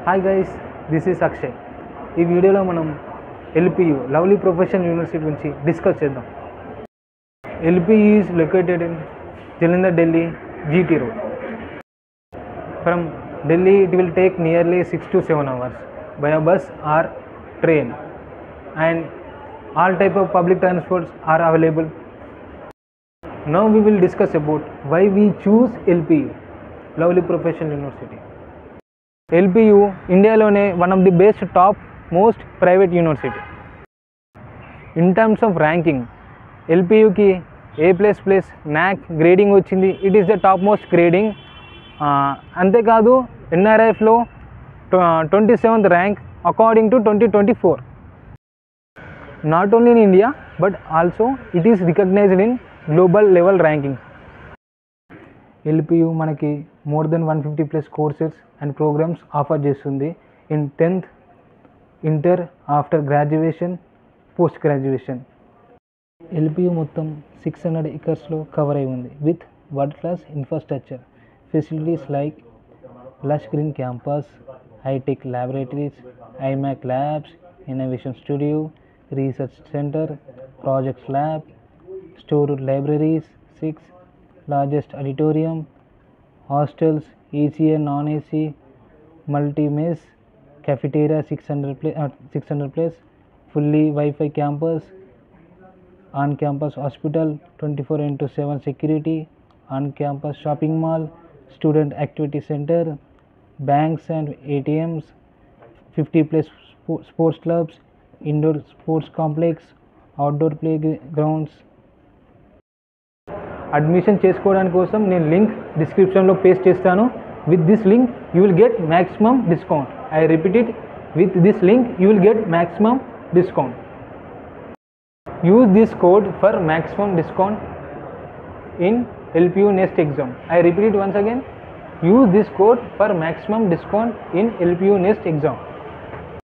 Hi guys, this is Akshay. ఈ వీడియోలో మనం ఎల్పియు లవ్లీ ప్రొఫెషనల్ యూనివర్సిటీ గురించి డిస్కస్ చేద్దాం. LPU is located in Jalandhar, Delhi GT road. From Delhi it will take nearly 6 to 7 hours by a bus or train, and all type of public transports are available. Now we will discuss about why we choose LPU, Lovely Professional University. LPU ఇండియాలోనే one of the best top most private university. In terms of ranking ఎల్పియుకి A++ NAC grading వచ్చింది. It is the top most grading. అంతేకాదు NRIFలో 27th rank according to 2024. Not only in India but also it is recognised in global level ranking. LPU మనకి more than 150+ courses and programmes offer చేస్తుంది in 10th, inter, after graduation, post graduation. LPU మొత్తం 600 acresలో cover అయి ఉంది with world class infrastructure facilities like lush green campus, hitech laboratories, IMAC labs, innovation studio, research centre, projects lab, store libraries, 6 largest auditorium, hostels, ECA, non-AC, multi-mess, cafeteria, 600+, fully Wi-Fi campus, on-campus hospital, 24/7 security, on-campus shopping mall, student activity center, banks and ATMs, 50+ sports clubs, indoor sports complex, outdoor playgrounds. Admission చేసుకోవడానికి కోసం నేను link డిస్క్రిప్షన్లో paste చేస్తాను. With this link you will get maximum discount. I repeat it, with this link you will get maximum discount. Use this code for maximum discount in LPU next exam. I repeat it once again, use this code for maximum discount in LPU next exam.